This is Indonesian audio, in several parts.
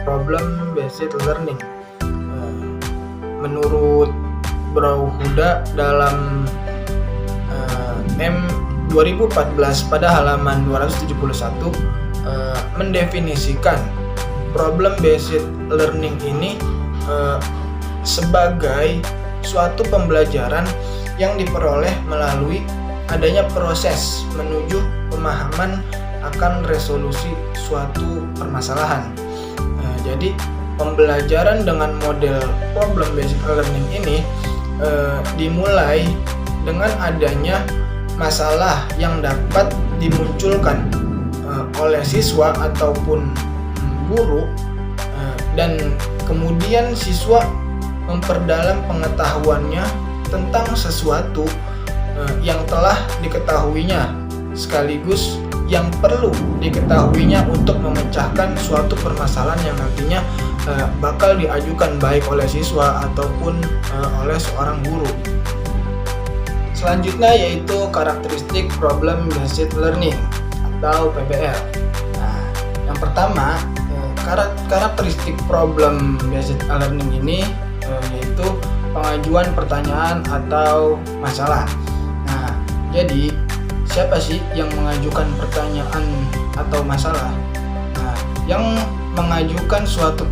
problem based learning. Menurut Bro Huda dalam M 2014 pada halaman 271 mendefinisikan problem based learning ini sebagai suatu pembelajaran yang diperoleh melalui adanya proses menuju pemahaman akan resolusi suatu permasalahan. Jadi pembelajaran dengan model problem based learning ini dimulai dengan adanya masalah yang dapat dimunculkan oleh siswa ataupun guru, dan kemudian siswa memperdalam pengetahuannya tentang sesuatu yang telah diketahuinya sekaligus yang perlu diketahuinya untuk memecahkan suatu permasalahan yang nantinya bakal diajukan baik oleh siswa ataupun oleh seorang guru. Selanjutnya yaitu karakteristik problem based learning atau PBL. Nah, yang pertama, karakteristik problem based learning ini yaitu pengajuan pertanyaan atau masalah. Nah, jadi siapa sih yang mengajukan pertanyaan atau masalah? Nah, yang mengajukan suatu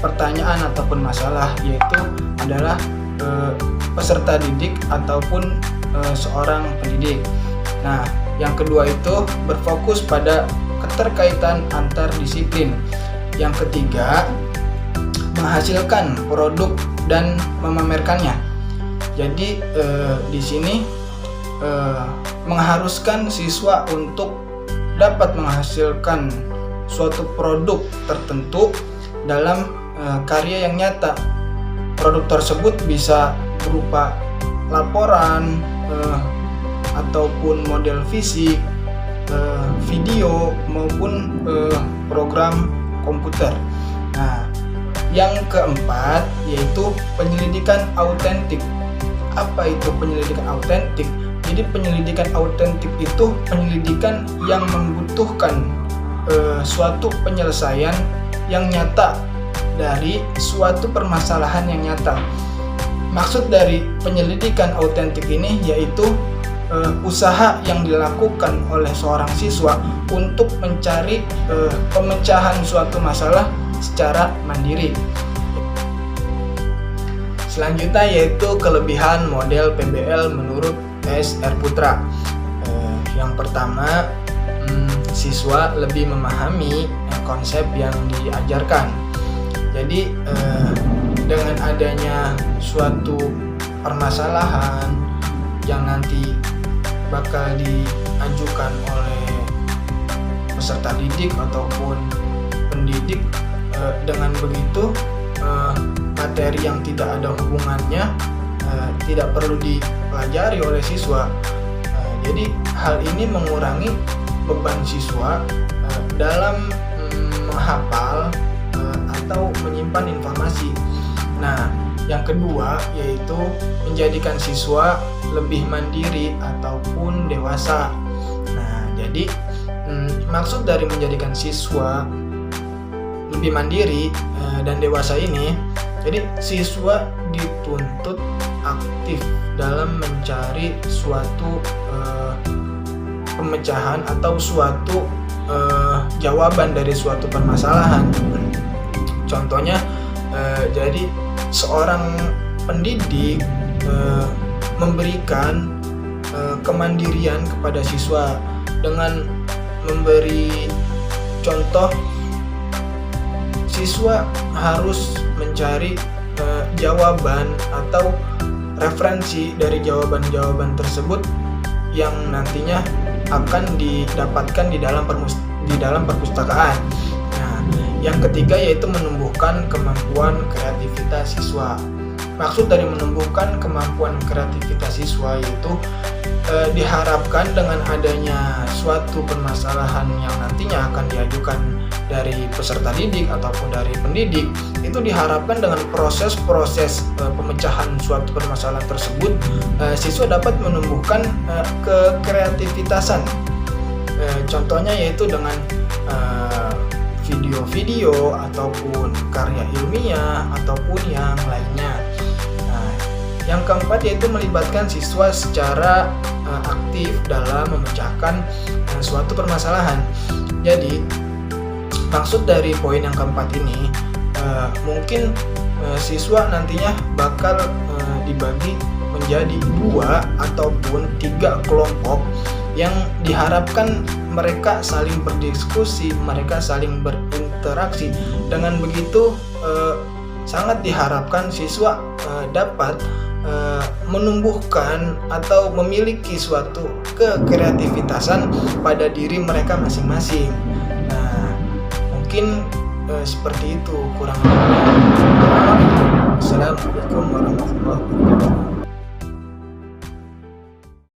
pertanyaan ataupun masalah yaitu adalah peserta didik ataupun seorang pendidik. Nah, yang kedua itu berfokus pada keterkaitan antar disiplin. Yang ketiga, menghasilkan produk dan memamerkannya. Jadi di sini mengharuskan siswa untuk dapat menghasilkan suatu produk tertentu dalam karya yang nyata. Produk tersebut bisa berupa laporan ataupun model fisik, video maupun program komputer. Nah, yang keempat yaitu penyelidikan autentik. Apa itu penyelidikan autentik? Jadi penyelidikan autentik itu penyelidikan yang membutuhkan suatu penyelesaian yang nyata dari suatu permasalahan yang nyata. Maksud dari penyelidikan autentik ini yaitu usaha yang dilakukan oleh seorang siswa untuk mencari pemecahan suatu masalah secara mandiri. Selanjutnya yaitu kelebihan model PBL menurut S. R. Putra. Yang pertama, siswa lebih memahami konsep yang diajarkan. Jadi dengan adanya suatu permasalahan yang nanti bakal diajukan oleh peserta didik ataupun pendidik, dengan begitu materi yang tidak ada hubungannya tidak perlu dipelajari oleh siswa. Jadi hal ini mengurangi beban siswa dalam menghafal atau menyimpan informasi. Nah, yang kedua yaitu menjadikan siswa lebih mandiri ataupun dewasa. Nah, jadi maksud dari menjadikan siswa lebih mandiri dan dewasa ini, jadi siswa dituntut aktif dalam mencari suatu pemecahan atau suatu jawaban dari suatu permasalahan. Contohnya, jadi seorang pendidik memberikan kemandirian kepada siswa dengan memberi contoh. Siswa harus mencari jawaban atau referensi dari jawaban-jawaban tersebut yang nantinya akan didapatkan di dalam perpustakaan. Nah, yang ketiga yaitu menumbuhkan kemampuan kreativitas siswa. Maksud dari menumbuhkan kemampuan kreativitas siswa yaitu diharapkan dengan adanya suatu permasalahan yang nantinya akan diajukan dari peserta didik ataupun dari pendidik, itu diharapkan dengan proses-proses pemecahan suatu permasalahan tersebut, siswa dapat menumbuhkan kekreativitasan. Contohnya yaitu dengan video video-video ataupun karya ilmiah ataupun yang lainnya. Nah, yang keempat yaitu melibatkan siswa secara aktif dalam memecahkan suatu permasalahan. Jadi maksud dari poin yang keempat ini mungkin siswa nantinya bakal dibagi menjadi 2 ataupun 3 kelompok yang diharapkan mereka saling berdiskusi, mereka saling berinteraksi. Dengan begitu sangat diharapkan siswa dapat menumbuhkan atau memiliki suatu kekreativitasan pada diri mereka masing-masing. Nah, mungkin seperti itu kurang lebihnya.